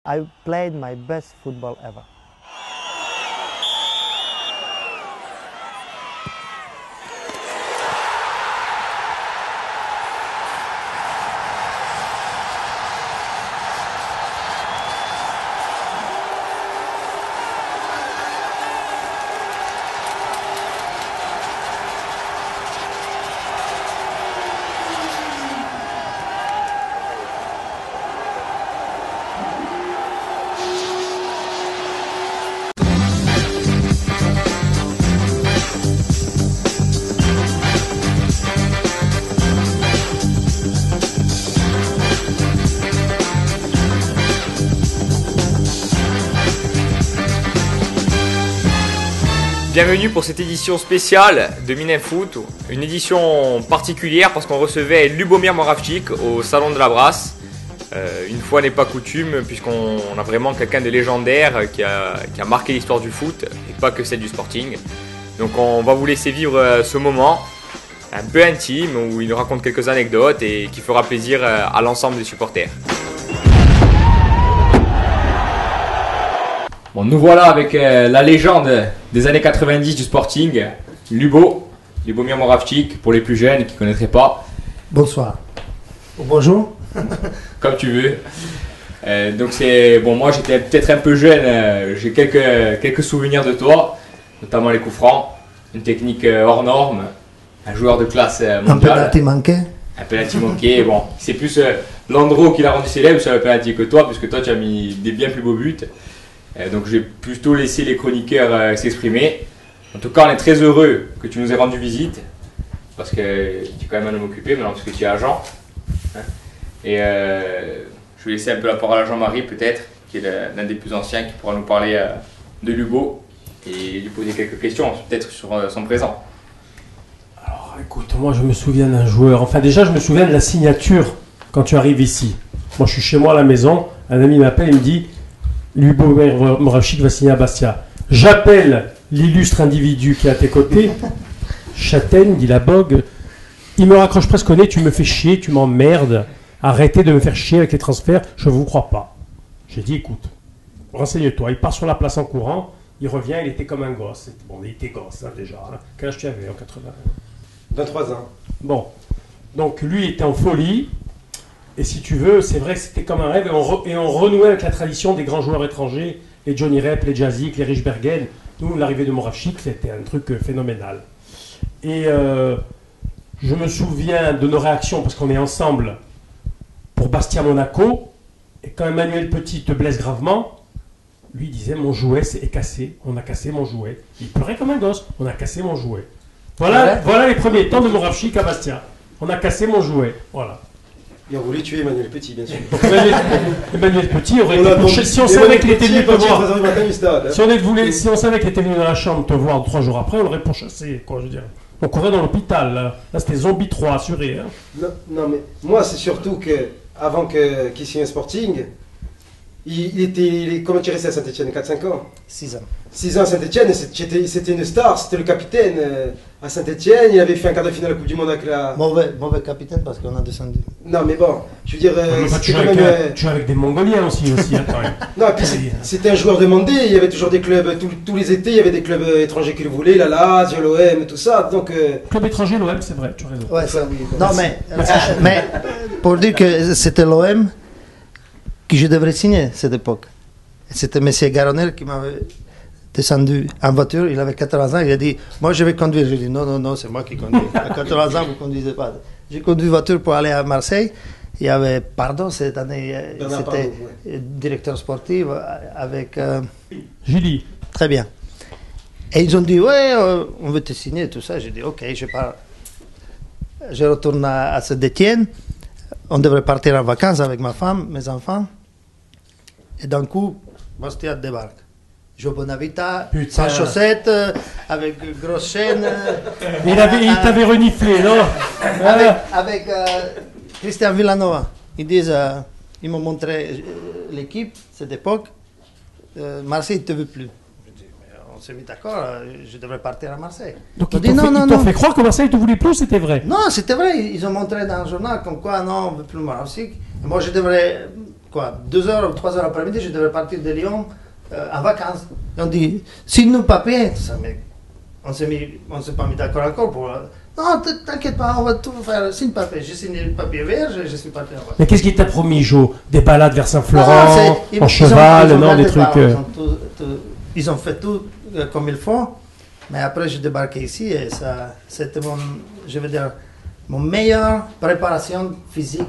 I played my best football ever. Bienvenue pour cette édition spéciale de Mininfoot, une édition particulière parce qu'on recevait Lubomir Moravchik au Salon de la Brasse. Une fois n'est pas coutume, puisqu'on a vraiment quelqu'un de légendaire qui a marqué l'histoire du foot et pas que celle du Sporting. Donc on va vous laisser vivre ce moment un peu intime où il nous raconte quelques anecdotes et qui fera plaisir à l'ensemble des supporters. Bon, nous voilà avec la légende des années 90 du Sporting, Lubomir Moravchik, pour les plus jeunes qui ne connaîtraient pas. Bonsoir. Bonjour. Comme tu veux. Donc moi j'étais peut-être un peu jeune, j'ai quelques souvenirs de toi, notamment les coups francs, une technique hors norme, un joueur de classe mondiale. Un penalty manqué. Un penalty manqué, bon, c'est plus Landreau qui l'a rendu célèbre sur le penalty que toi, puisque toi tu as mis des bien plus beaux buts. Donc j'ai plutôt laissé les chroniqueurs s'exprimer. En tout cas, on est très heureux que tu nous aies rendu visite, parce que tu es quand même un homme occupé maintenant, parce que tu es agent. Et je vais laisser un peu la parole à Jean-Marie, peut-être, qui est l'un des plus anciens, qui pourra nous parler de Lubo et lui poser quelques questions, peut-être sur son présent. Alors écoute, moi je me souviens d'un joueur, enfin déjà je me souviens de la signature quand tu arrives ici. Moi je suis chez moi à la maison, un ami m'appelle et me dit Lubomir Moravchik va signer à Bastia. J'appelle l'illustre individu qui est à tes côtés, Châtaigne, dit la Bogue. Il me raccroche presque au nez, tu me fais chier, tu m'emmerdes. Arrêtez de me faire chier avec les transferts, je ne vous crois pas. J'ai dit écoute, renseigne-toi. Il part sur la place en courant, il revient, il était comme un gosse. Bon, il était gosse hein, déjà. Hein. Quel âge tu avais en 80 23 ans. Bon, donc lui était en folie. Et si tu veux, c'est vrai que c'était comme un rêve. Et on renouait avec la tradition des grands joueurs étrangers, les Johnny Rep, les Jazik, les Richbergen. Nous, l'arrivée de Moravchik, c'était un truc phénoménal. Et je me souviens de nos réactions, parce qu'on est ensemble pour Bastia-Monaco. Et quand Emmanuel Petit te blesse gravement, lui disait mon jouet est cassé, on a cassé mon jouet. Il pleurait comme un gosse, on a cassé mon jouet. Voilà les premiers temps de Moravchik à Bastia. On a cassé mon jouet, voilà. Ils ont voulu tuer Emmanuel Petit, bien sûr. Emmanuel Petit aurait été couché. Si on savait qu'il était venu te voir, si on savait qu'il était venu dans la chambre te voir 3 jours après, on l'aurait pourchassé, quoi, je veux dire. On courait dans l'hôpital, là c'était Zombie 3 assuré. Hein. Non, mais moi c'est surtout que avant qu'il signe un Sporting, comment tu resté à Saint-Etienne 4-5 ans 6 ans. 6 ans à Saint-Etienne, c'était une star, c'était le capitaine à Saint-Etienne, il avait fait un quart de finale de la Coupe du Monde avec la... Mauvais capitaine parce qu'on a descendu. Non mais bon, je veux dire... tu joues avec des Mongoliens aussi hein, quand même. Non, puis c'était un joueur demandé, il y avait toujours des clubs, tous les étés, il y avait des clubs étrangers qui le voulaient, la Lazio, l'OM, tout ça, donc... Club étranger, l'OM, c'est vrai, tu as raison. Ouais, ça, oui. Non, mais pour dire que c'était l'OM que je devrais signer à cette époque. C'était M. Garonel qui m'avait descendu en voiture, il avait 80 ans, il a dit « Moi je vais conduire ». Je dis « Non, c'est moi qui conduis. À 80 ans, vous ne conduisez pas. » J'ai conduit voiture pour aller à Marseille. Il y avait Pardon, cette année, c'était directeur sportif avec... Julie. Très bien. Et ils ont dit « Ouais, on veut te signer, tout ça. » J'ai dit « Ok, je pars. » Je retourne à Saint-Étienne. On devrait partir en vacances avec ma femme, mes enfants. Et d'un coup, Bastia débarque. Joe Bonavita, sans chaussettes, avec grosse chaîne. Il t'avait reniflé, non Avec Christian Villanova. Ils m'ont montré l'équipe, cette époque. Marseille ne te veut plus. Je dis, mais on s'est mis d'accord, je devrais partir à Marseille. Donc ils t'ont fait croire que Marseille ne te voulait plus, c'était vrai? Non, c'était vrai. Ils ont montré dans le journal comme quoi, non, on ne veut plus Moravchik. Moi, je devrais quoi, 2 heures ou 3 heures après-midi, je devais partir de Lyon en vacances. Et on dit, signe-nous papier, tout ça, mais on s'est pas mis d'accord encore pour... Non, t'inquiète pas, on va tout faire, signe papier. J'ai signé le papier vert, je suis parti en vacances. Mais qu'est-ce qu'il t'a promis, Jo? Des balades vers Saint-Florent, Ah, en cheval, non, des gardé trucs... ça, ils ont fait tout comme il faut, mais après j'ai débarqué ici et ça, c'était je veux dire, mon meilleure préparation physique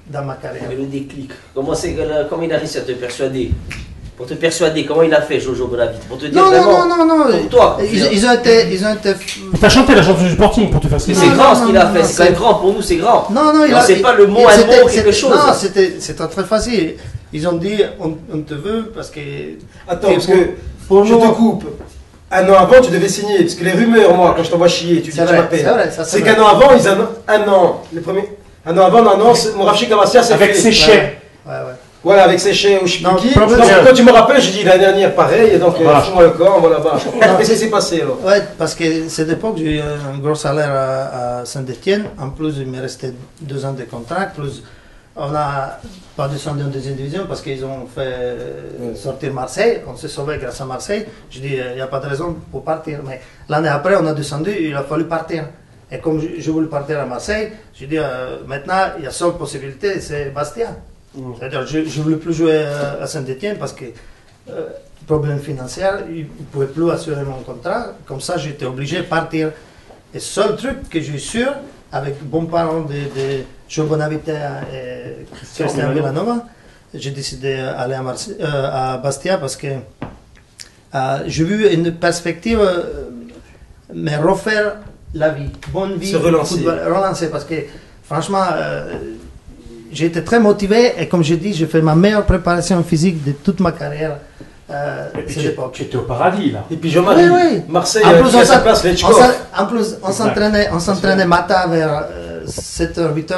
dans ma carrière. Mais le déclic, comment il a réussi à te persuader? Pour te persuader, comment il a fait Jojo Bonavite? Pour te dire vraiment, non. pour toi. Ils ont été. T'as chanté la chanson du Sporting pour te faire Mais ça. c'est grand ce qu'il a fait, non, c'est quand même grand, pour nous c'est grand. Non, c'est pas le mot, un mot, quelque chose. Non, c'était très facile. Ils ont dit, on te veut parce que. Attends, parce que je te coupe. Un an avant, tu devais signer. Parce que les rumeurs, moi, quand je t'envoie chier, tu dis que tu m'appelles. C'est vrai, c'est qu'un an avant, un an on annonce Mourachchi Kamassia, c'est Avec ses chais. Ouais. Voilà, avec ses chais au Chipuki. Non, Quand tu me rappelles, j'ai dit l'année dernière pareil, et donc fous-moi le corps, voilà là-bas. Qu'est-ce qui s'est passé alors? Ouais, parce que cette époque, j'ai eu un gros salaire à Saint-Étienne. En plus, il me restait 2 ans de contrat. Plus, on n'a pas descendu en deuxième division parce qu'ils ont fait sortir Marseille. On s'est sauvé grâce à Marseille. Je dis, il n'y a pas de raison pour partir. Mais l'année après, on a descendu, il a fallu partir. Et comme je voulais partir à Marseille, j'ai dit, maintenant, il y a seule possibilité, c'est Bastia. C'est-à-dire, je ne voulais plus jouer à Saint-Étienne parce que problème financier, il ne pouvait plus assurer mon contrat. Comme ça, j'étais obligé de partir. Et le seul truc que j'ai su, avec bon parents de Joe Bonavite et Christian Villanova, j'ai décidé d'aller à Bastia parce que j'ai vu une perspective me refaire la vie, bonne vie, se relancer parce que franchement, j'ai été très motivé et comme j'ai dit, j'ai fait ma meilleure préparation physique de toute ma carrière. Tu étais au paradis là. Et puis Jean-Marie, oui. Marseille, En plus, qui a sa place, en plus, on s'entraînait matin vers 7h, 8h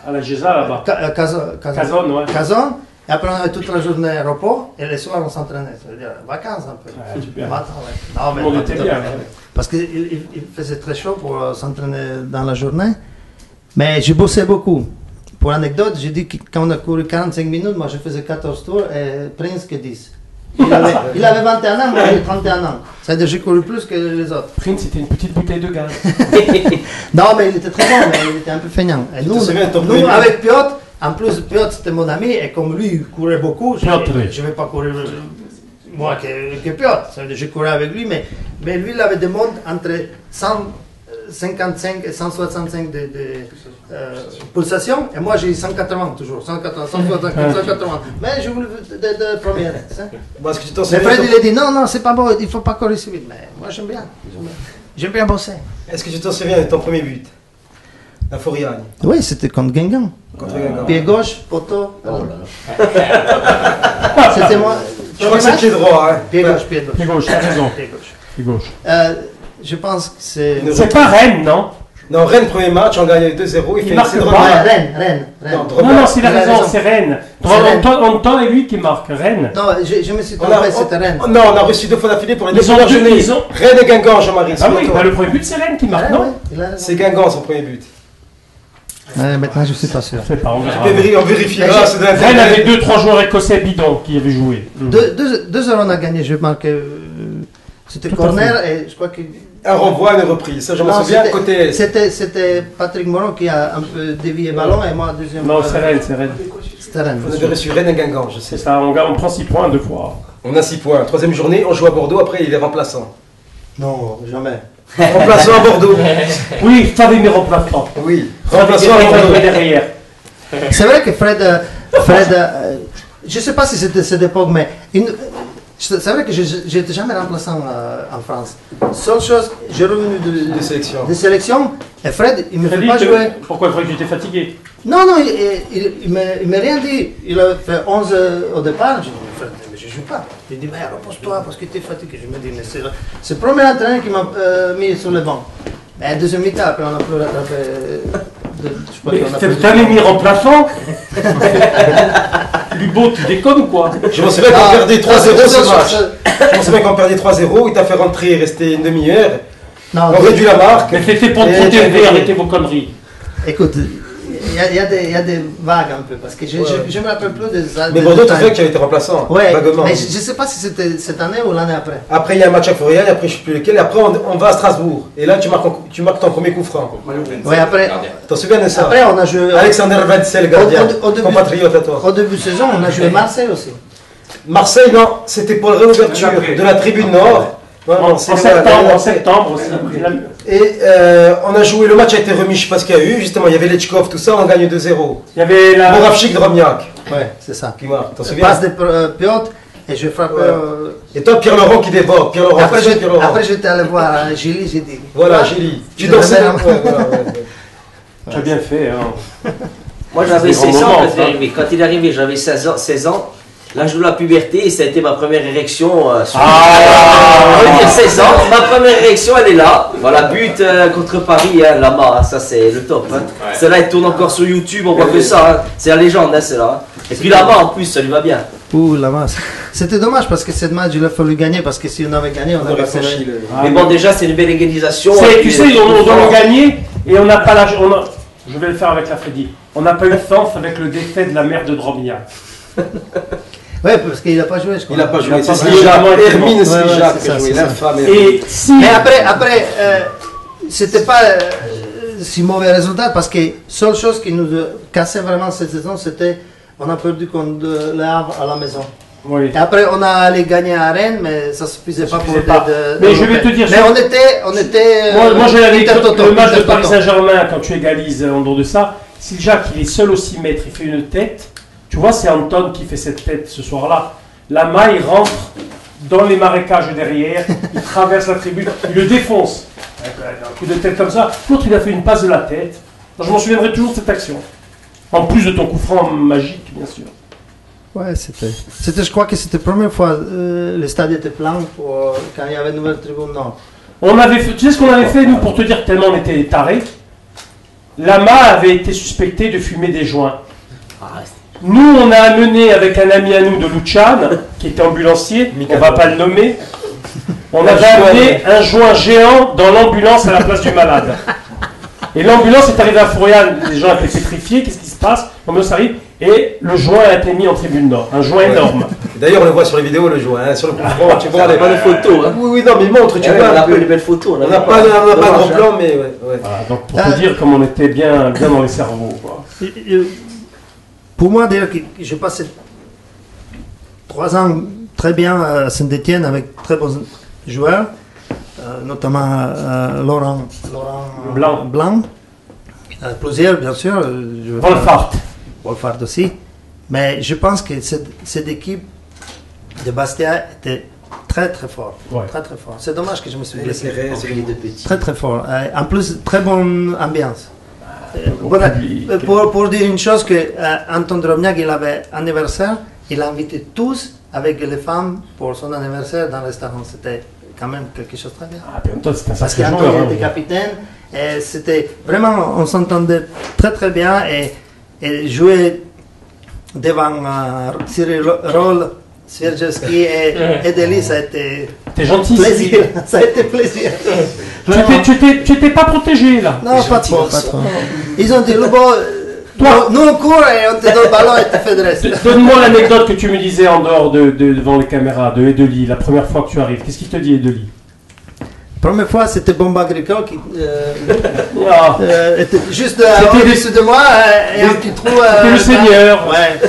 À la Géza là-bas. Cazone, ouais. Cazone. Et après, on avait toute la journée repos et le soir, on s'entraînait. Ça veut dire vacances un peu. Ouais, super. Matin, ouais. Non, mais On pas était tout à bien, fait. ouais. Parce qu'il faisait très chaud pour s'entraîner dans la journée. Mais je bossais beaucoup. Pour anecdote, j'ai dit que quand on a couru 45 minutes, moi je faisais 14 tours et Prince que 10. Il avait 21 ans, moi j'ai 31 ans. C'est-à-dire que j'ai couru plus que les autres. Prince, c'était une petite bouteille de gaz. Non, mais il était très bon, mais il était un peu feignant. Et nous, avec Piotr, en plus Piotr c'était mon ami, et comme lui il courait beaucoup, je ne vais pas courir moi que Piotr. Ça veut dire que je courais avec lui, mais lui il avait des montres entre 155 et 165 de pulsations, et moi j'ai 180 toujours, 180, 180. Mais je voulais de première. Parce que tu t'en Mais souviens. Fred il a dit non, c'est pas bon, il faut pas courir si vite. Mais moi j'aime bien. J'aime bien bosser. Est-ce que tu t'en souviens de ton premier but? La Foriagne, Oui, c'était contre Guingamp. contre Guingamp. Pied gauche, poteau. Oh là là. C'était moi. Je crois que c'est pied droit. Hein. Pied gauche, pied gauche. Pied gauche, t'as raison. Pied gauche. Pied gauche. Je pense que c'est. C'est pas Rennes, non? Non, Rennes, premier match, on gagne 2-0. Il marque essai de pas. revenir. Rennes. Non, c'est la Il a raison, raison. c'est Rennes. C'est Rennes. Anton et lui qui marque Rennes. Non, je me suis On trompé, a, c'était Rennes. non, on a reçu 2 fois d'affilée pour les 2 Ils ont premières deux- journées. ils ont- Rennes et Guingamp, Jean-Marie. Ah oui, c'est bah, le premier but c'est Rennes qui marque, Rennes, non? ouais, il a raison. C'est Guingamp son premier but. Maintenant, je suis pas sûr. Je sais pas, on verra. On vérifiera. c'est de la Rennes avait 2-3 joueurs écossais bidons qui avaient joué. 2 heures on a gagné, j'ai marqué. C'était Tout à corner et je crois que. Un renvoi, une reprise. Ça, je me Non, souviens. c'était- Côté. C'était Patrick Moreau qui a un peu dévié le ballon et moi deuxième. Non, c'est Rennes, c'est Rennes. C'était Rennes. On avait reçu Rennes et Guingamp, je sais. C'est ça, on prend 6 points 2 fois. On a 6 points. 3e journée, on joue à Bordeaux. Après, il est remplaçant. Non, jamais. Remplaçant à Bordeaux. Oui, fallait mes remplaçants. Oui. Fallait Remplaçant à des Bordeaux. derrière. C'est vrai que Fred, je ne sais pas si c'était cette époque, mais c'est vrai que je n'étais jamais remplaçant en France. Seule chose, j'ai revenu de sélection et Fred, il ne me fait pas jouer. Pourquoi il croyait que tu étais fatigué? Non, il ne m'a rien dit. Il a fait 11 au départ. J'ai dit, Fred, mais je ne joue pas. Il dit, mais repose-toi parce que tu es fatigué. Je me dis, mais c'est le premier entraîneur qui m'a mis sur le banc. Mais deuxième mi-temps, après on a pu rattraper. T'avais mis remplaçant? Lubo, tu déconnes ou quoi? Je me souviens qu'on perdait 3-0 ce match. Je me souviens qu'on perdait 3-0. Il t'a fait rentrer, rester une demi-heure. On réduit la marque. Mais c'était pour te protéger, arrêtez vos conneries. Écoute, il y a des vagues un peu, parce que je me rappelle plus des. Mais Bordeaux, tu sais que tu avais été remplaçant. Ouais, vaguement. mais je ne sais pas si c'était cette année ou l'année après. Après, il y a un match à Florian, après, je ne sais plus lequel, et après, on va à Strasbourg. Et là, tu marques ton premier coup franc. Ouais, après. T'en souviens de ça? Après, on a joué. Alexander Wetzel, gardien, compatriote à toi. Au début de saison, on a joué Marseille aussi. Marseille, non, c'était pour la réouverture de la tribune Nord. Non, En septembre aussi. Et on a joué, le match a été remis, je ne sais pas ce qu'il y a eu, justement, il y avait Lechkov, tout ça, on gagne 2-0. Il y avait la. Moravchik de Romniak, Ouais, c'est ça. qui marque, t'en souviens? Passe de Piotr et je frappe. Et toi, Pierre Laurent qui dévore, Pierre Laurent. Après, j'étais allé voir Gilly, j'ai dit. Voilà, Gilly. Tu Je dansais. l'avais- Tu as bien fait. Hein. Moi j'avais C'était 16 grand ans moment, quand il est arrivé. Quand il est arrivé, j'avais 16 ans. L'âge de la puberté, ça a été ma première érection. On va dire 16 ans, ma première érection elle est là. Voilà, but contre Paris, hein, Lama, ça c'est le top. Hein. Ouais. Celle-là elle tourne encore sur YouTube, on voit que ça. Hein. C'est la légende, hein, celle-là. Et puis Lama en plus, ça lui va bien. Ouh, la masse. C'était dommage parce que cette match, il a fallu gagner parce que si on avait gagné, on aurait fait. Mais bon, déjà c'est une belle égalisation. C'est- Et tu puis, sais, on doit le gagner et on n'a pas la. Je vais le faire avec la Freddy. On n'a pas eu de chance avec le défait de la mère de Drobniak. Ouais, parce qu'il n'a pas joué, je crois. Il n'a pas Il joué, a c'est pas Slijak, vraiment été Hermine bon. Slijak Ouais, qui ouais, a c'est joué, ça. l'infâme Et Hermine. si. Mais après c'était pas si mauvais résultat parce que seule chose qui nous cassait vraiment cette saison, c'était on a perdu contre Le Havre à la maison. Oui. Et après, on a allé gagner à Rennes, mais ça suffisait pas pour suffisait pas. de Mais je vais te dire, mais on était. Moi j'ai l'anecdote, Intertoto, le match de Intertoto. Paris Saint-Germain, quand tu égalises en dehors de ça, si Jacques il est seul au 6 mètres, il fait une tête, tu vois, c'est Anton qui fait cette tête ce soir-là. La maille rentre dans les marécages derrière, il traverse la tribune, il le défonce. Avec un coup de tête comme ça. L'autre, il a fait une passe de la tête. Je m'en souviendrai toujours de cette action. En plus de ton coup franc magique, bien sûr. Ouais, je crois que c'était la première fois le stade était plein quand il y avait une nouvelle tribune nord. On avait fait, tu sais ce qu'on avait fait, nous, pour te dire tellement on était tarés. Lama avait été suspecté de fumer des joints. Nous, on a amené avec un ami à nous de Luchan, qui était ambulancier, on va pas le nommer. On avait amené un joint géant dans l'ambulance à la place du malade. Et l'ambulance est arrivée à Florian, les gens étaient pétrifiés, qu'est-ce qui se passe? L'ambulance arrive et le joint a été mis en tribune nord, un joint énorme. D'ailleurs, on le voit sur les vidéos, le joint, hein, sur le coup franc, tu vois. On n'a pas de photos. Hein. Oui, oui, non, mais il montre, tu vois. On un n'a peu. pas de belles photos. On n'a pas de gros Dommage, plan, mais ouais. Voilà, donc pour te dire comme on était bien dans les cerveaux. Quoi. Pour moi, d'ailleurs, j'ai passé 3 ans très bien à Saint-Étienne avec très bons joueurs, notamment Laurent Blanc. Plusieurs, bien sûr. Wolfhard aussi. Mais je pense que cette équipe de Bastia était très très forte. Ouais. Très très fort. C'est dommage que je me suis blessé. C'est les deux petits. Très très fort. En plus, très bonne ambiance. Bon Voilà. public. Pour dire une chose, que Anton Drobniak, il avait anniversaire, il a invité tous avec les femmes pour son anniversaire dans le restaurant. C'était quand même quelque chose de très bien. Ah, puis Anton, c'est un Parce sacré qu'Anton joueur. était capitaine, et c'était vraiment, on s'entendait très très bien, et jouer devant Cyril Roll, Svierczewski et Deli, ça a été T'es gentil. plaisir. Ça a été plaisir. Tu t'étais pas protégé là. Non, pas trop, pas trop. Ils ont dit, Lubo, nous on court et on te donne le ballon et tu fais le reste. Donne-moi l'anecdote que tu me disais en dehors devant les caméras de Edeli, la première fois que tu arrives. Qu'est-ce qu'il te dit, Edeli? Première fois, c'était Bomba Agricole qui Ah, était juste C'était au-dessus de moi et un petit trou. C'était le Seigneur. Ouais.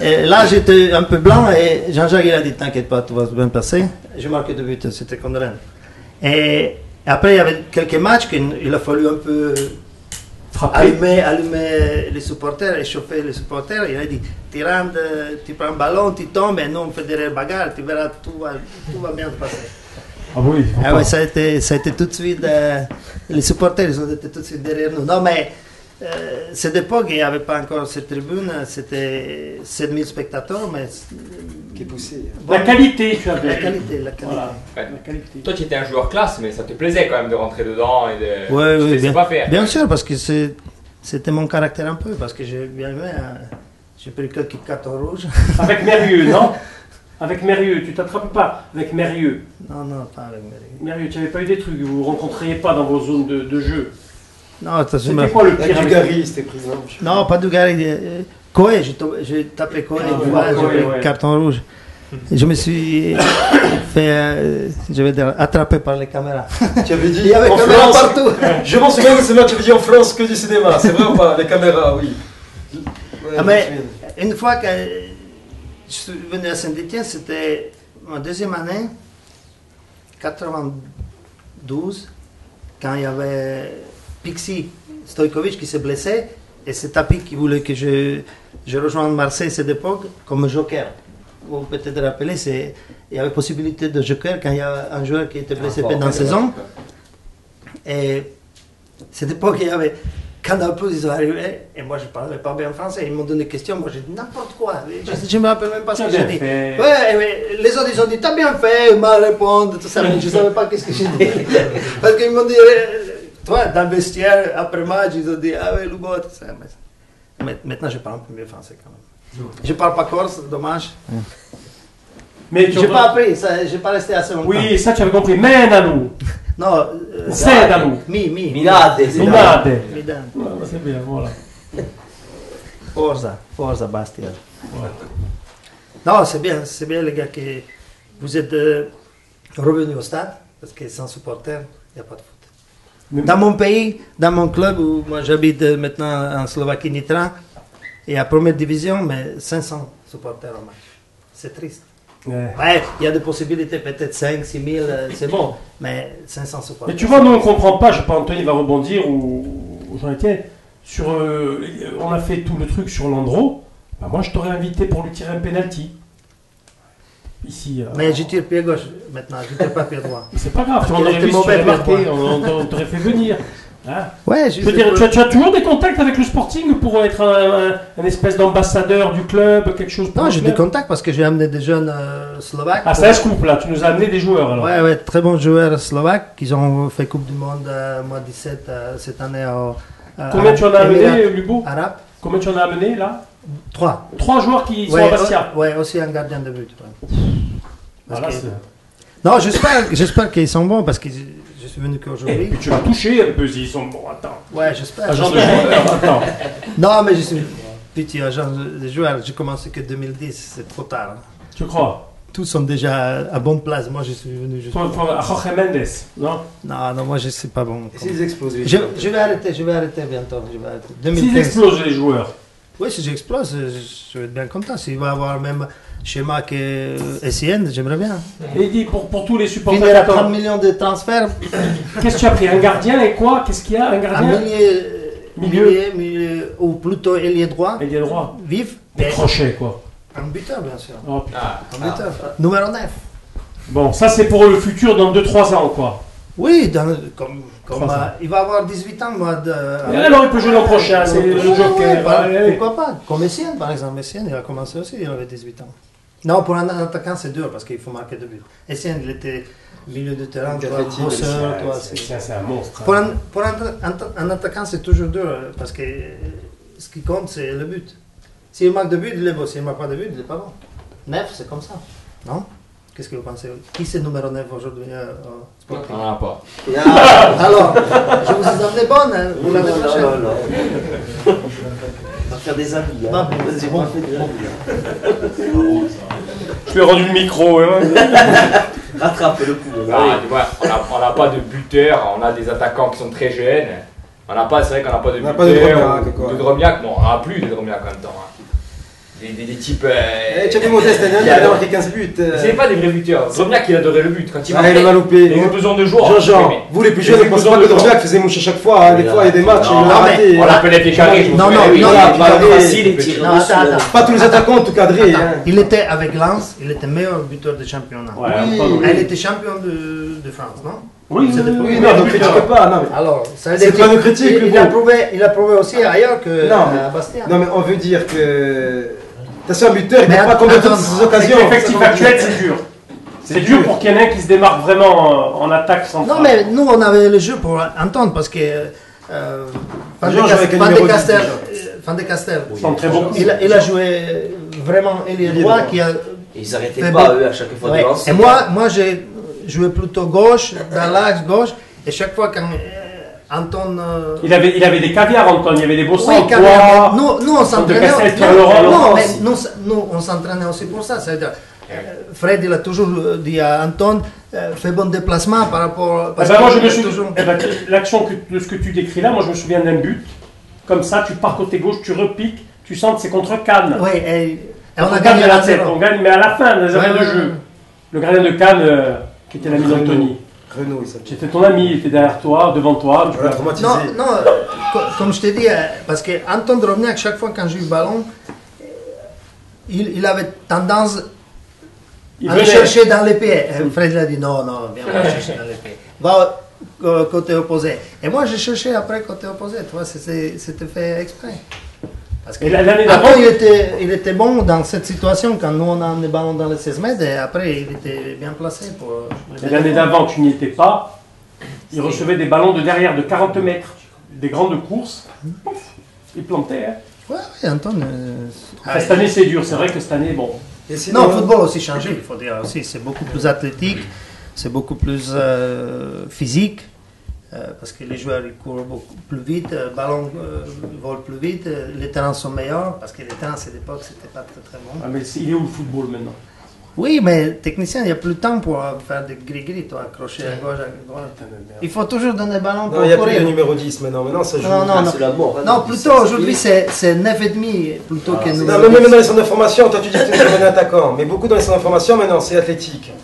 Et là, j'étais un peu blanc et Jean-Jacques il a dit t'inquiète pas, tout va bien passer. J'ai marqué 2 buts, c'était contre Rennes. Et après, il y avait quelques matchs qu'il a fallu un peu frappé. allumer les supporters, échauffer les supporters. Il a dit tu rentres, tu prends le ballon, tu tombes et nous on fait des bagarres, tu verras, tout va bien se passer. Ah oui. Ah ouais, ça a été tout de suite, les supporters ils ont été tout de suite derrière nous. Non mais, cette époque, il n'y avait pas encore cette tribune, c'était 7000 spectateurs, mais... Qui est poussé. La qualité, tu avais. La qualité. Voilà. Ouais. La qualité. Toi, tu étais un joueur classe, mais ça te plaisait quand même de rentrer dedans et de. Ouais, tu te laissais bien, pas faire. bien sûr, parce que c'était mon caractère un peu, parce que j'ai bien aimé, j'ai pris quelques cartons rouges. Avec Mérieux, non? Avec Mérieux, tu t'attrapes pas avec Mérieux. Non, pas avec Mérieux. Mérieux, tu n'avais pas eu des trucs, vous ne rencontriez pas dans vos zones de jeu. Non, C'était quoi le Avec pire avec Dugarry, c'était pris. Non, pas Dugarry. Coé, j'ai tapé Coé, Ah, ouais, j'ai Coé, pris ouais. carton rouge. Et je me suis fait, je vais dire, attrapé par les caméras. Tu avais dit Il y avait en caméras France. partout. Je m'en souviens de ce match, tu avais dit en France que du cinéma. C'est vrai ou pas? Les caméras, oui. Ouais, Ah, je me mais souviens. une fois que je suis venu à Saint-Étienne, c'était ma deuxième année, 92, quand il y avait Pixi Stojkovic qui s'est blessé, et c'est Tapi qui voulait que je rejoigne Marseille à cette époque comme joker. Vous peut-être rappeler, il y avait possibilité de joker quand il y a un joueur qui était blessé pendant la saison. Et cette époque, il y avait Canal Plus, ils sont arrivés, et moi je ne parlais pas bien français, ils m'ont donné des questions, moi j'ai dit n'importe quoi, je ne me rappelle même pas ce que j'ai dit. Ouais, les autres ils ont dit t'as bien fait, mal répondre, tout ça, mais je ne savais pas qu'est-ce que j'ai dit. Parce qu'ils m'ont dit, toi dans le vestiaire, après match, ils ont dit ah ouais, Lubo, tout ça. Mais maintenant je parle un peu mieux français quand même. Je ne parle pas corse, dommage. Mais Je n'ai pas appris, je n'ai pas resté assez longtemps. Oui, ça tu avais compris. Menanu. Non, Sedanu. Minade. Minade. Midane. Ouais, c'est bien, voilà. Forza Bastia. Ouais. Non, c'est bien les gars que vous êtes revenus au stade, parce que sans supporters, il n'y a pas de foot. Mais- Dans mon pays, dans mon club, où moi j'habite maintenant en Slovaquie, Nitra, il y a première division, mais 500 supporters au match. C'est triste. Ouais. Ouais, il y a des possibilités, peut-être 5, 6 000, c'est bon, mais 500 supporters. Mais tu vois, nous on ne comprend pas, je sais pas, Anthony va rebondir ou Jean-Étienne, sur, on a fait tout le truc sur Landreau, bah, moi je t'aurais invité pour lui tirer un penalty. Ici. Mais je tire pied gauche maintenant, je ne tire pas pied droit. C'est pas grave, on Il aurait était vu si tu mauvais, avais marqué, pied on t'aurait fait venir. Hein. Ouais, Je veux dire, tu as toujours des contacts avec le Sporting pour être un espèce d'ambassadeur du club, quelque chose pour Non, le j'ai club des contacts parce que j'ai amené des jeunes slovaques. Ah, c'est un scoop là, tu nous as amené des joueurs alors. Ouais, ouais, très bons joueurs slovaques qui ont fait Coupe du Monde mois 17 cette année au. Combien tu en as amené, Émirats Lubo Arabes. Combien tu en as amené là 3. 3 joueurs qui sont à Bastia. Ouais, aussi un gardien de but. Ouais. Parce Voilà, que- c'est- Non, j'espère qu'ils sont bons parce que je suis venu Et qu'aujourd'hui. puis tu vas toucher un peu s'ils sont bons. Attends. Ouais, j'espère. Agent de j'espère. joueur, attends. Non, mais je suis petit agent de joueur. J'ai commencé que 2010, c'est trop tard. Hein. Tu crois Tous sont déjà à bonne place. Moi, je suis venu juste. Faut Jorge Mendes, non Non, moi, je ne suis pas bon. Et s'ils explosent Je vais arrêter bientôt. Je vais arrêter. S'ils 2015. explosent les joueurs. Oui, si j'explose, je vais être bien content. S'il va avoir même schéma que SIN, j'aimerais bien. Et il dit pour tous les supporters. Finir à attends, 30 millions de transferts, qu'est-ce que tu as pris? Un gardien et quoi? Qu'est-ce qu'il y a? Un un gardien milieu, ou plutôt ailier droit, Il est droit. vif, Des mais crochets quoi. un buteur, bien sûr. Oh, putain. Un buteur. Numéro 9. Bon, ça c'est pour le futur dans 2-3 ans quoi. Oui, comme 3 ans. il va avoir 18 ans, moi. Et alors il peut jouer l'an prochain, c'est le joker. Pourquoi pas? Comme Essien, par exemple. Essien, il a commencé aussi, il avait 18 ans. Non, pour un attaquant, c'est dur parce qu'il faut marquer 2 buts. Essien, il était milieu de terrain, toi, Athlétique, bosseur, toi. C'est un monstre. Pour un attaquant, c'est toujours dur parce que ce qui compte, c'est le but. S'il marque 2 buts, il est bon. S'il ne marque pas de but, il n'est pas bon. 9, c'est comme ça. Non? Qu'est-ce que vous pensez? Qui c'est numéro 9 aujourd'hui au Sporting? On n'en a pas. Alors, je vous ai amené bonne, hein, vous l'avez Non, prochaine. non, non. On va faire des amis. Hein. Non, Vas-y, on va faire des amis. Je lui ai rendu le micro. Hein. Rattrape le coup. Ah, tu vois, on n'a pas de buteur, on a des attaquants qui sont très jeunes. On n'a pas, c'est vrai qu'on n'a pas de On n'a pas de buteur. Dromiak, quoi. De Dromiak, bon, on n'en a plus de Dromiak en même temps. Hein. Des types. Tu as vu Modeste, il a marqué 15 buts. C'est pas des vrais buteurs. Dromiak, il adorait le but. Quand il Ah, marquait, il en a loupé. il avait besoin de joueurs. Jean-Jean, Mais- vous les plus mais jeunes, c'est ne pensez besoin pas que de joueurs. Dromiak faisait moucher chaque fois. Des fois, il y a des matchs, Non, il l'a non, raté. mais On l'appelait Pécaré, je me Non, souviens. non, Oui, non, voilà, non, pas non, facile, les petit. tirs Non, dessus, attends, là. attends. Pas tous les attaquants, en tout cadrés. Hein. Il était avec Lens, il était meilleur buteur de championnat. Ouais, Oui. Antoine, Elle était champion de France, non? Oui, C'était oui, pour- Oui, non, ne critiquez pas. Non, mais- Alors, ça veut C'est dire pas qu'il- une critique, il, Hugo. il a prouvé aussi ailleurs que Non, mais- à Bastia. non, mais on veut dire que. T'as un buteur, il ne Mais peut pas combler attends, toutes ses Avec occasions. l'effectif actuel, c'est dur. C'est dur pour qu'il y en ait un qui se démarque vraiment en attaque centrale. Non, mais nous, on avait le jeu pour entendre parce que Van Jean joue avec un numéro 10 déjà. Van de Castel, Ils sont très bons. il a joué vraiment ailier Ailier droit droit. qui a. Ils n'arrêtaient fait pas, bon. eux, à chaque fois Ouais. de lancer. Et moi j'ai joué plutôt gauche, dans l'axe gauche, et chaque fois quand Anton. Il avait des caviars, Anton, il y avait des beaux Oui, sangs. caviar, mais nous on s'entraînait. Non, mais nous on s'entraînait aussi pour ça. C'est-à-dire, Fred il a toujours dit à Anton fais bon déplacement par rapport. Moi je me souviens. L'action de ce que tu décris là, moi je me souviens d'un but. Comme ça, tu pars côté gauche, tu repiques, tu sens que c'est contre Cannes. Oui, et on a gagné la tête, on gagne, mais à la fin des arrêts de jeu. Le gardien de Cannes, qui était l'ami d'Anthony. Renaud, il s'appelle. C'était ton ami, il était derrière toi, devant toi. Tu l'as traumatisé. Non, comme je t'ai dit, parce que Anton Drobniak, chaque fois quand j'ai eu le ballon, il avait tendance à le chercher dans les pieds. Fred l'a dit non, viens pas le chercher dans les pieds. Va côté opposé. Et moi, j'ai cherché après côté opposé. Tu vois, c'était fait exprès. Parce que après, il était bon dans cette situation quand nous on a des ballons dans les 16 mètres et après il était bien placé pour. L'année d'avant, tu n'y étais pas. Il recevait des ballons de derrière de 40 mètres, des grandes courses. Il plantait. Hein. Ouais, Anton. Cette année, c'est dur. C'est vrai que cette année, bon. Non, le football aussi changé, il faut dire aussi. C'est beaucoup plus athlétique, c'est beaucoup plus physique. Parce que les joueurs ils courent beaucoup plus vite, le ballon vole plus vite, les terrains sont meilleurs, parce que les terrains à cette époque c'était pas très bon. Ah, mais il est où le football maintenant? Oui, mais technicien, il n'y a plus de temps pour faire des gris-gris, toi, accrocher à gauche, à droite. Il faut toujours donner le ballon pour courir. Il n'y a plus le numéro 10 maintenant, ça joue. Non, c'est la mort. Non, plutôt aujourd'hui c'est 9,5 plutôt que numéro 10. Non, même dans les centres de formation, toi tu dis que tu es un attaquant, mais beaucoup dans les centres de formation maintenant c'est athlétique.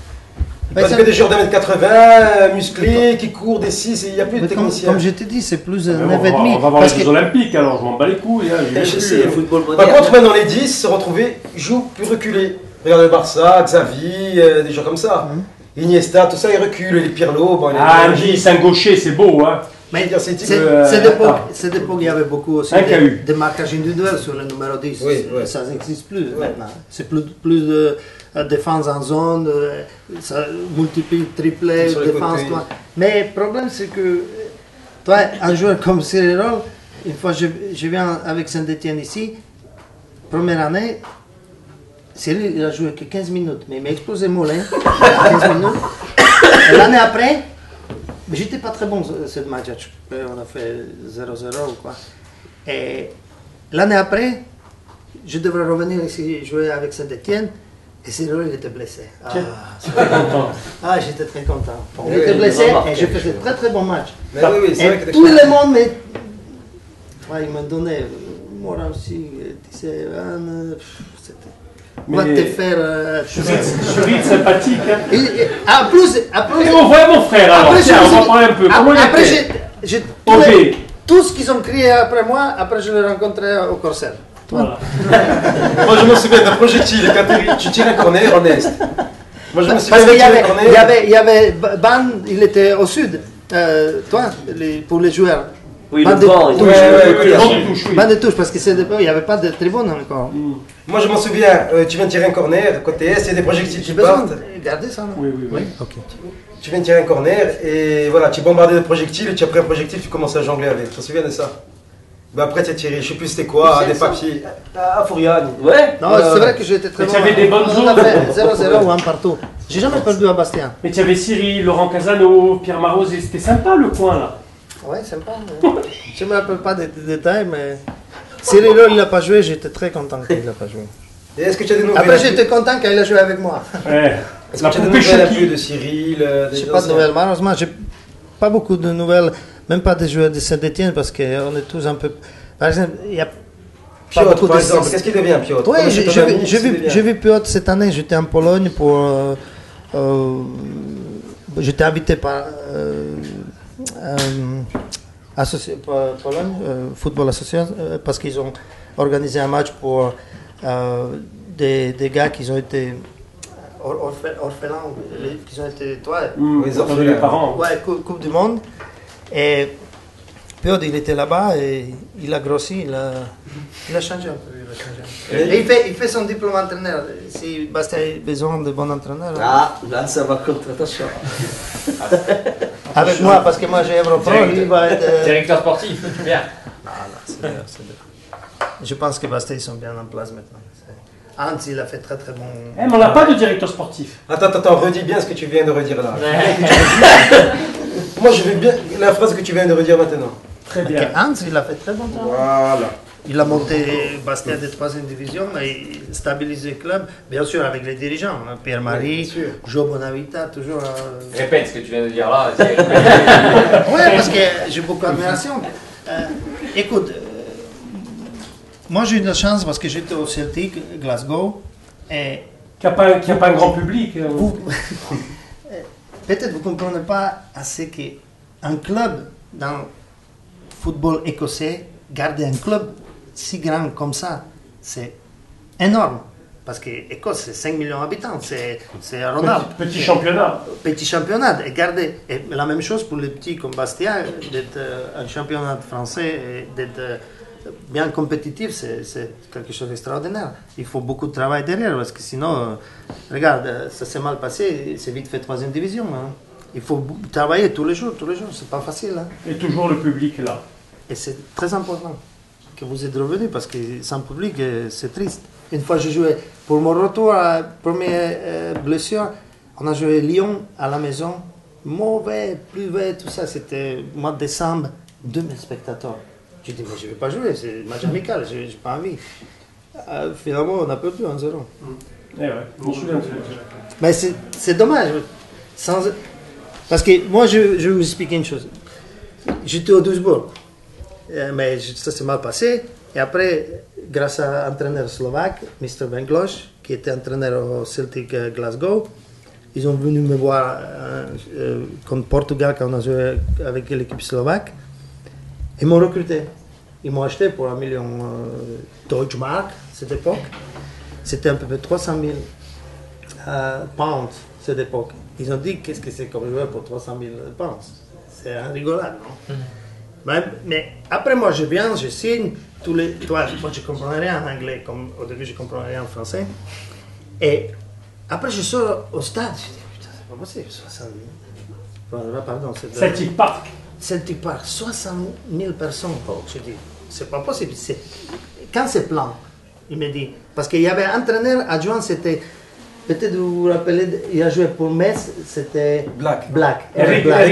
Parce que des joueurs d'1m80, musclés, qui courent des 6, il n'y a plus de techniciens. Comme je t'ai dit, c'est plus 9,5. On va voir les Jeux Olympiques alors, je m'en bats les couilles. Je sais, le football moderne. Par contre, maintenant les 10 se retrouvaient, jouent plus reculés. Regarde le Barça, Xavi, des gens comme ça. Iniesta, tout ça, ils reculent, les Pirlo. Bon, c'est un gaucher, c'est beau. Hein. Mais c'est d'époque, il y avait beaucoup aussi de marquage individuel sur le numéro 10. Oui. Ça n'existe plus maintenant. C'est plus de défense en zone, ça multiplie, triplé, défense. Mais le problème, c'est que toi, un joueur comme Cyril Roll, une fois je viens avec Saint-Etienne ici, première année, Cyril il a joué que 15 minutes, mais il m'a explosé le moulin, 15 minutes. Et l'année après, mais j'étais pas très bon ce match, on a fait 0-0 ou quoi. Et l'année après, je devrais revenir ici jouer avec Saint-Etienne. Et Cyril il était blessé. J'étais très content. Il était blessé et je faisais très très bon match. Et tout le monde il m'a donné, moi aussi, disait, on va te faire. Juride sympathique. En plus, on voit mon frère alors. Tiens, on va parler un peu. Comment il était? Tout ce qu'ils ont crié après moi, après je l'ai rencontré au Corsair. Voilà. Moi je me souviens d'un projectile quand tu tires un corner en est. Moi je me souviens il y avait Ban, il était au sud, pour les joueurs. Oui, Ban le banc, Ban de touche, parce que il n'y avait pas de tribune encore. Moi je m'en souviens, tu viens de tirer un corner, côté est, il y a des projectiles qui partent. Regardez ça, non? Oui. Ok. Tu viens de tirer un corner et voilà, tu bombardais le projectile et tu as pris un projectile, tu commences à jongler avec. Tu te souviens de ça? Ben après tu as tiré, je sais plus c'était quoi, des papiers. À Fouriane. Ouais. Non, c'est vrai que j'étais très bon. Tu avais des bonnes zones. 0-0 ou 1 partout. J'ai jamais perdu à Bastien. Mais tu avais Cyril, Laurent Casano, Pierre Marozet, c'était sympa le coin là. Ouais, sympa. Je ne me rappelle pas des détails, mais Cyril, il n'a pas joué, j'étais très content qu'il n'a pas joué. Et est-ce que tu as des nouvelles? Après, j'étais content quand il a joué avec moi. Ouais. Est-ce que tu as des nouvelles un peu de Cyril? Je n'ai pas de nouvelles, malheureusement, j'ai pas beaucoup de nouvelles, même pas des joueurs de Saint-Etienne, parce qu'on est tous un peu. Par exemple, il y a. Piotr, par exemple, qu'est-ce qu'il devient, Piotr? Oui, j'ai vu Piotr cette année, j'étais en Pologne pour. J'étais invité par. Pologne, Football Association, parce qu'ils ont organisé un match pour des gars qui ont été orphelins, qui ont été les orphelins des parents. Ouais, Coupe du Monde. Et Piotr, il était là-bas et il a grossi, il a changé un peu. Et il fait son diplôme entraîneur. Si Bastien a besoin de bons entraîneurs. Là ça va contre, attention. Avec moi, parce que moi j'ai Europro, lui va être. Directeur sportif, bien. C'est bien. Je pense que Bastien, ils sont bien en place maintenant. Hans, il a fait très très bon. Mais on n'a pas de directeur sportif. Attends, redis bien ce que tu viens de redire là. Moi, je vais bien la phrase que tu viens de redire maintenant. Très bien. Hans, il a fait très bon travail. Voilà. Il a monté Bastia de 3e division et stabilisé le club, bien sûr avec les dirigeants, hein, Pierre-Marie, Oui, bien sûr. Joe Bonavita, toujours. Répète ce que tu viens de dire là. c'est- Oui, parce que j'ai beaucoup d'admiration. Écoute, moi j'ai eu de la chance parce que j'étais au Celtic, Glasgow, et Qui n'a pas un grand public. vous, peut-être vous ne comprenez pas assez qu'un club dans le football écossais, garder un club si grand comme ça, c'est énorme. Parce que l'Écosse, c'est 5 millions d'habitants, c'est Ronald. Petit championnat. Petit championnat, et garder. Et la même chose pour les petits comme Bastia, d'être un championnat français, et d'être bien compétitif, c'est quelque chose d'extraordinaire. Il faut beaucoup de travail derrière, parce que sinon, regarde, ça s'est mal passé, c'est vite fait 3e division. Hein. Il faut travailler tous les jours, c'est pas facile. Hein. Et toujours le public est là. Et c'est très important que vous êtes revenu, parce que sans public, c'est triste. Une fois, j'ai joué, pour mon retour à la première blessure, on a joué Lyon à la maison. Mauvais, pluvieux, tout ça. C'était au mois de décembre, 2000 spectateurs. J'ai dit, mais je ne vais pas jouer, c'est match amical, je n'ai pas envie. Finalement, on a perdu 1-0. Eh ouais, je me souviens de ça. Mais c'est dommage. Parce que moi, je vais vous expliquer une chose. J'étais au Duisbourg, mais ça s'est mal passé. Et après, grâce à un entraîneur slovaque, Mr. Bengloš, qui était entraîneur au Celtic Glasgow, ils sont venus me voir contre Portugal quand on a joué avec l'équipe slovaque. Ils m'ont recruté. Ils m'ont acheté pour 1 million Deutschmark, cette époque. C'était à peu près 300 000 pounds, cette époque. Ils ont dit, qu'est-ce que c'est comme joueur pour 300 000 pounds? C'est un rigolade, non? Mais après, moi, je viens, je signe. Moi, je ne comprenais rien en anglais, comme au début, je ne comprenais rien en français. Et après, je sors au stade. Je dis, putain, c'est pas possible, 60 000. Pardon, c'est Celtic Park. Celtic Park, 60 000 personnes. Je dis, c'est pas possible. Quand c'est plein, il me dit, parce qu'il y avait un entraîneur adjoint, c'était, peut-être vous vous rappelez, il a joué pour Metz, c'était Black. Eric Black.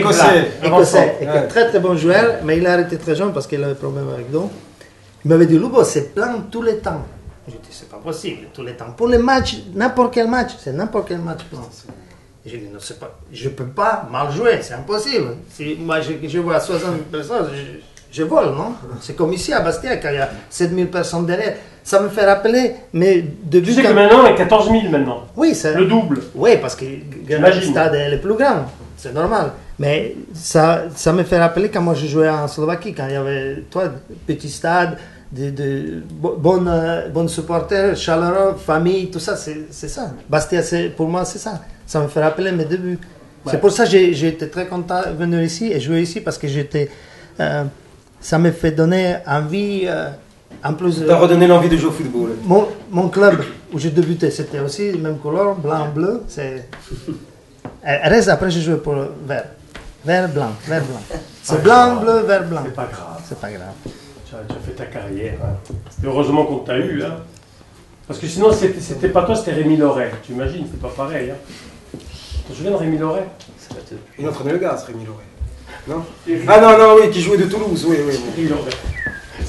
Écossais. Ouais. Très bon joueur, mais il a arrêté très jeune parce qu'il avait des problèmes avec dos. Il m'avait dit, Lubo, c'est plein tous les temps. Je dis, c'est pas possible, tous les temps. Pour les matchs, n'importe quel match, c'est n'importe quel match plein. J'ai dit, non, c'est pas, je ne peux pas mal jouer, c'est impossible. Si moi je vois 60 000 personnes, je vole, non? C'est comme ici à Bastia, quand il y a 7 000 personnes derrière. Ça me fait rappeler, mais Tu sais que maintenant, il y a 14 000 maintenant. Oui, c'est Le double. Oui, parce que le stade est le plus grand, c'est normal. Mais ça me fait rappeler quand moi je jouais en Slovaquie, quand il y avait, petit stade, de bons supporters, chaleureux, famille, tout ça, c'est ça. Bastia, pour moi, c'est ça. Ça me fait rappeler mes débuts. Ouais. C'est pour ça que j'ai été très content de venir ici et jouer ici, parce que ça me fait donner envie. En plus, t'as redonné l'envie de jouer au football. Mon club où j'ai débuté, c'était aussi le même couleur, blanc-bleu. Reste, après, j'ai joué pour vert. Vert, blanc. C'est blanc, bleu, vert, blanc. C'est pas grave. C'est pas grave. Tu as fait ta carrière. Hein. Heureusement qu'on t'a eu. Hein. Parce que sinon, c'était pas toi, c'était Rémi Loret. Tu imagines, c'est pas pareil. Hein. Tu te souviens de Rémi Loret? Il entraînait le gars, ce Rémi Loret. Non? Ah non, oui, qui jouait de Toulouse, oui. Rémi Loret.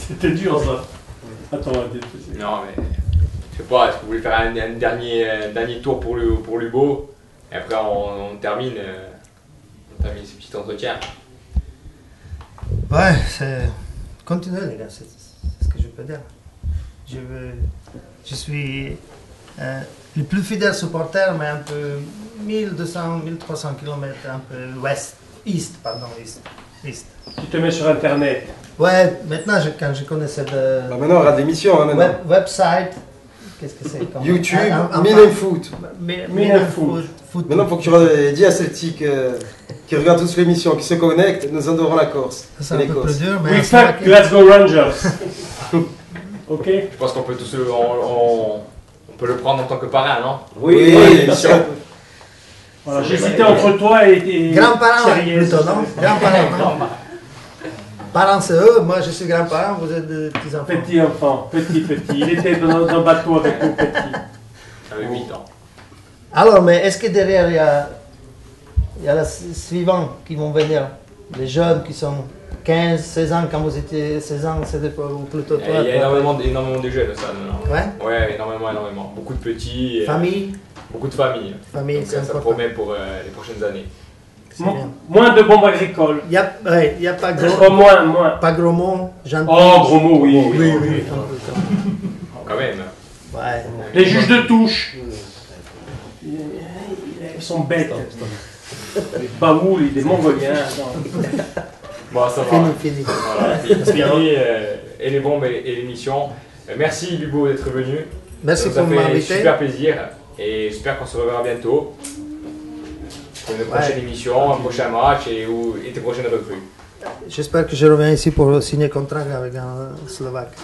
C'était dur, ça. Attends, non, mais je sais pas, est-ce que vous voulez faire un dernier tour pour Lubo? Et après, on termine ce petit entretien. Ouais, c'est. Continuez, les gars, c'est ce que je peux dire. Je suis le plus fidèle supporter, mais un peu 1200, 1300 km, un peu east. Tu te mets sur Internet. Ouais, maintenant, quand je connaissais de. Bah maintenant, on regarde l'émission, hein, maintenant. Website. Qu'est-ce que c'est? YouTube, Minen Foot. Minen Foot. Maintenant, il faut que tu dises à Celtic qui regardent tous l'émission, qui se connectent, nous adorons la Corse. C'est un peu plus dur, mais. We fuck Glasgow Rangers. Ok. Je pense qu'on peut tous on peut le prendre en tant que parrain, non? Oui, bien sûr. Voilà, j'hésitais entre toi et grands-parents, plutôt, non? Grands-parents, non? Parents, c'est eux, moi je suis grand-parent, vous êtes des petits-enfants. Petit-enfant, petit. Il était dans un bateau avec nous, petit. J'avais 8 ans. Alors, mais est-ce que derrière il y a il y a les suivants qui vont venir. Les jeunes qui sont 15, 16 ans, quand vous étiez 16 ans, c'était ou plutôt toi. Il y a énormément de jeunes au stade maintenant. Ouais. Ouais, énormément. Beaucoup de petits. Famille. Beaucoup de familles. Famille, c'est ça important. promet pour les prochaines années. Moins de bombes agricoles. Il y a pas gros. Moins. Pas gros mots. Oh, gros mots, oui. Oui. Quand même. Ouais. Les juges de touche. Ils sont bêtes. Les Baouls, des Mongoliens. Bon, ça va. Fini. Voilà, fini et les bombes et l'émission. Merci Bibo d'être venu. Merci pour Ça nous a fait m'inviter. super plaisir et j'espère qu'on se reverra bientôt pour une prochaine émission, un prochain match et tes prochaines recrues. J'espère que je reviens ici pour signer contrat avec un Slovaque.